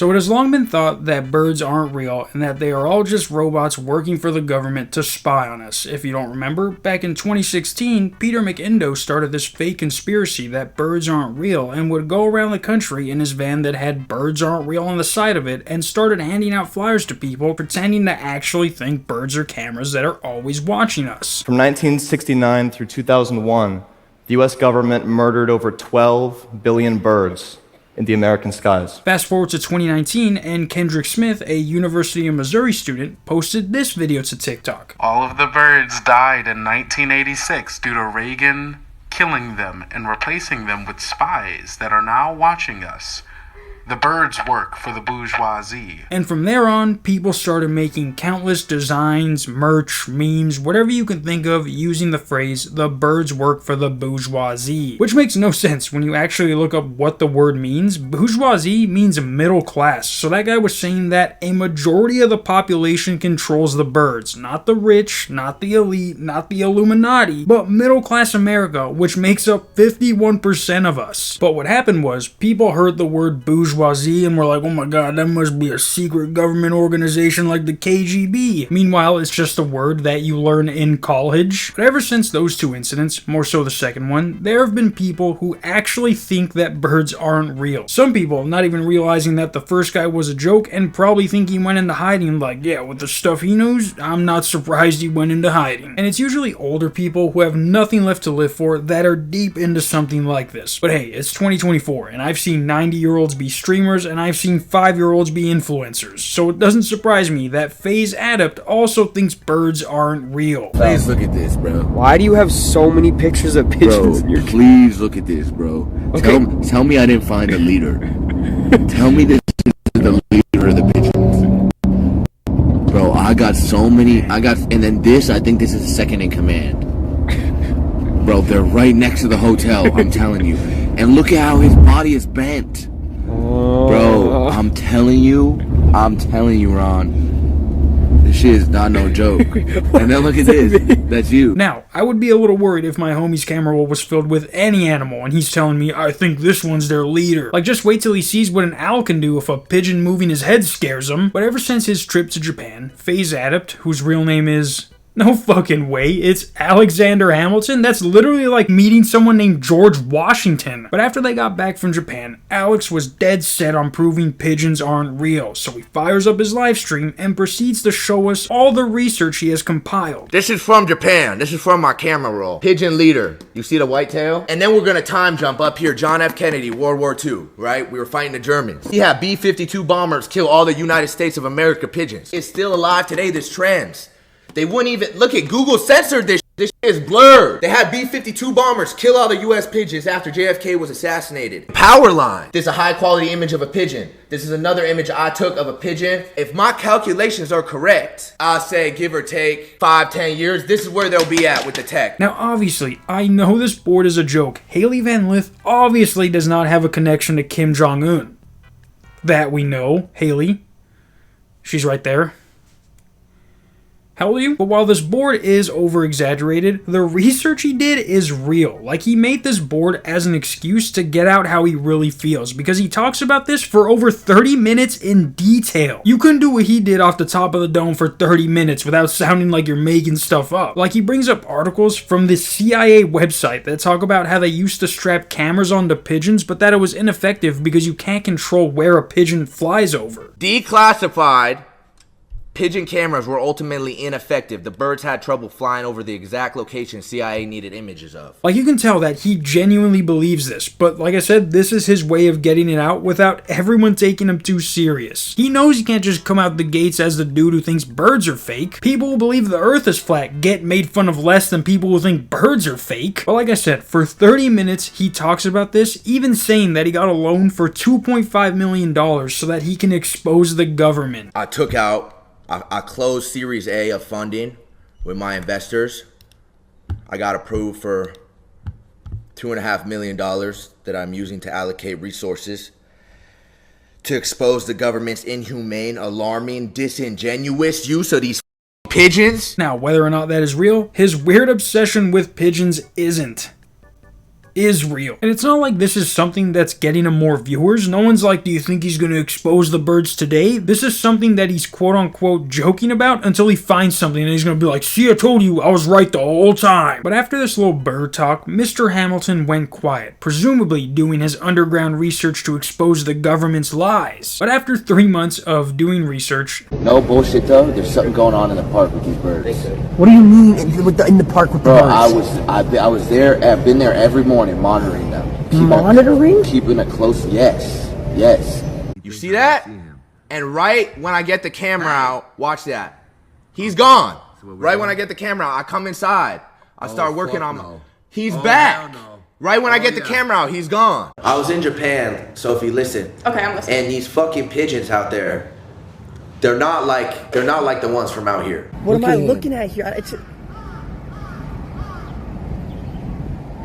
So it has long been thought that birds aren't real and that they are all just robots working for the government to spy on us. If you don't remember, back in 2016, Peter McIndoe started this fake conspiracy that birds aren't real and would go around the country in his van that had birds aren't real on the side of it and started handing out flyers to people pretending to actually think birds are cameras that are always watching us. From 1969 through 2001, the US government murdered over 12 billion birds in the American skies. Fast forward to 2019, and Kendrick Smith, a University of Missouri student, posted this video to TikTok. All of the birds died in 1986 due to Reagan killing them and replacing them with spies that are now watching us. The birds work for the bourgeoisie. And from there on, people started making countless designs, merch, memes, whatever you can think of using the phrase, the birds work for the bourgeoisie. Which makes no sense when you actually look up what the word means. Bourgeoisie means middle class. So that guy was saying that a majority of the population controls the birds. Not the rich, not the elite, not the Illuminati, but middle class America, which makes up 51% of us. But what happened was, people heard the word bourgeoisie and we're like, oh my god, that must be a secret government organization like the KGB. Meanwhile, it's just a word that you learn in college. But ever since those two incidents, more so the second one, there have been people who actually think that birds aren't real. Some people not even realizing that the first guy was a joke and probably think he went into hiding like, yeah, with the stuff he knows, I'm not surprised he went into hiding. And it's usually older people who have nothing left to live for that are deep into something like this. But hey, it's 2024 and I've seen 90-year-olds be streamers and I've seen 5-year-olds be influencers, so it doesn't surprise me that FaZe Adept also thinks birds aren't real. Please look at this, bro. Why do you have so many pictures of pigeons in your please look at this, bro. Okay. Tell me I didn't find the leader. Tell me this is the leader of the pigeons. Bro, I got so many, and then this, I think this is the second in command. Bro, they're right next to the hotel, I'm telling you. And look at how his body is bent. Bro, I'm telling you, Ron. This shit is not no joke. And then look at this. That's you. Now, I would be a little worried if my homie's camera roll was filled with any animal and he's telling me, I think this one's their leader. Like, just wait till he sees what an owl can do if a pigeon moving his head scares him. But ever since his trip to Japan, FaZe Adept, whose real name is... no fucking way, it's Alexander Hamilton? That's literally like meeting someone named George Washington. But after they got back from Japan, Alex was dead set on proving pigeons aren't real, so he fires up his live stream and proceeds to show us all the research he has compiled. This is from Japan. This is from my camera roll. Pigeon leader. You see the white tail? And then we're gonna time jump up here. John F. Kennedy, World War II, right? We were fighting the Germans. He had B-52 bombers kill all the United States of America pigeons. It's still alive today, this trends. They wouldn't even, look at Google censored this. This shit is blurred. They had B-52 bombers kill all the US pigeons after JFK was assassinated. Power line. This is a high quality image of a pigeon. This is another image I took of a pigeon. If my calculations are correct, I'll say give or take 5-10 years, this is where they'll be at with the tech. Now obviously, I know this board is a joke. Haley Van Lith obviously does not have a connection to Kim Jong-un. That we know. Haley. She's right there. How old are you? But while this board is over-exaggerated, the research he did is real. Like, he made this board as an excuse to get out how he really feels, because he talks about this for over 30 minutes in detail. You couldn't do what he did off the top of the dome for 30 minutes without sounding like you're making stuff up. Like, he brings up articles from the CIA website that talk about how they used to strap cameras onto pigeons, but that it was ineffective because you can't control where a pigeon flies over. Declassified. Pigeon cameras were ultimately ineffective. The birds had trouble flying over the exact location CIA needed images of. Like, you can tell that he genuinely believes this, but like I said, this is his way of getting it out without everyone taking him too serious. He knows he can't just come out the gates as the dude who thinks birds are fake. People who believe the earth is flat get made fun of less than people who think birds are fake. But like I said, for 30 minutes he talks about this, even saying that he got a loan for $2.5 million so that he can expose the government. I closed Series A of funding with my investors. I got approved for $2.5 million that I'm using to allocate resources to expose the government's inhumane, alarming, disingenuous use of these pigeons. Now, whether or not that is real, his weird obsession with pigeons isn't. is real. And it's not like this is something that's getting him more viewers. No one's like, do you think he's going to expose the birds today? This is something that he's quote unquote joking about until he finds something and he's going to be like, see, I told you, I was right the whole time. But after this little bird talk, Mr. Hamilton went quiet, presumably doing his underground research to expose the government's lies. But after 3 months of doing research, no bullshit though, there's something going on in the park with these birds. What do you mean in the park with the birds? I was there, I've been there every morning monitoring them. Monitoring? Keeping it close, yes. You see that? And right when I get the camera out, watch that. He's gone. Right when I get the camera out, I come inside. I start working on He's back. Right when I get the camera out, he's gone. I was in Japan, Sophie, listen. Okay, I'm listening. And these fucking pigeons out there, they're not like the ones from out here. What am I looking at here?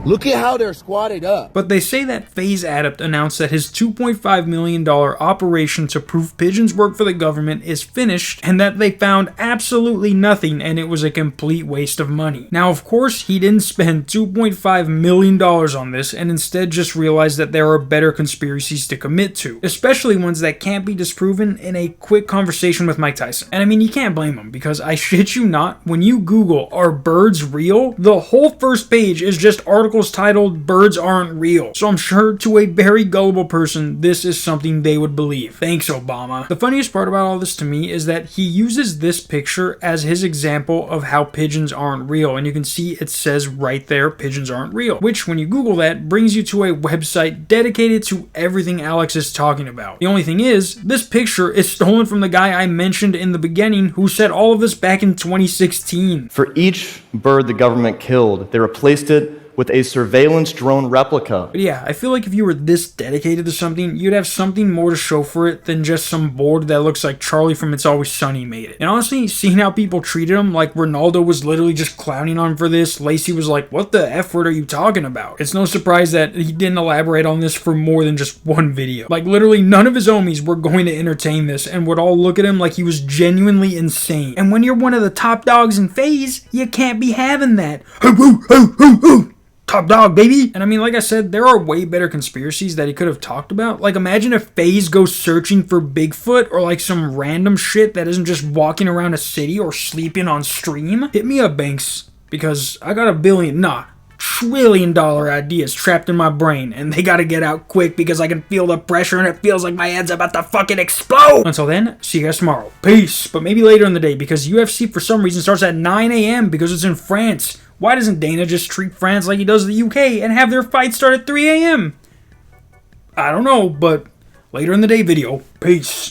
Look at how they're squatted up. But they say that FaZe Adept announced that his $2.5 million operation to prove pigeons work for the government is finished and that they found absolutely nothing and it was a complete waste of money. Now, of course, he didn't spend $2.5 million on this and instead just realized that there are better conspiracies to commit to, especially ones that can't be disproven in a quick conversation with Mike Tyson. And I mean, you can't blame him because I shit you not, when you Google, are birds real? The whole first page is just articles titled birds aren't real. So I'm sure to a very gullible person, this is something they would believe. Thanks, Obama. The funniest part about all this to me is that he uses this picture as his example of how pigeons aren't real. And you can see it says right there, pigeons aren't real. Which, when you Google that, brings you to a website dedicated to everything Alex is talking about. The only thing is, this picture is stolen from the guy I mentioned in the beginning who said all of this back in 2016. For each bird the government killed, they replaced it with a surveillance drone replica. But yeah, I feel like if you were this dedicated to something, you'd have something more to show for it than just some board that looks like Charlie from It's Always Sunny made it. And honestly, seeing how people treated him, like Ronaldo was literally just clowning on him for this, Lacey was like, what the F word are you talking about? It's no surprise that he didn't elaborate on this for more than just one video. Like literally none of his homies were going to entertain this and would all look at him like he was genuinely insane. And when you're one of the top dogs in FaZe, you can't be having that. Top dog, baby! And I mean, like I said, there are way better conspiracies that he could have talked about. Like, imagine if FaZe goes searching for Bigfoot or like some random shit that isn't just walking around a city or sleeping on stream. Hit me up, Banks, because I got $1 trillion ideas trapped in my brain, and they gotta get out quick because I can feel the pressure and it feels like my head's about to fucking explode! Until then, see you guys tomorrow. Peace! But maybe later in the day, because UFC for some reason starts at 9 a.m. because it's in France. Why doesn't Dana just treat France like he does the UK and have their fight start at 3 a.m.? I don't know, but later in the day video. Peace.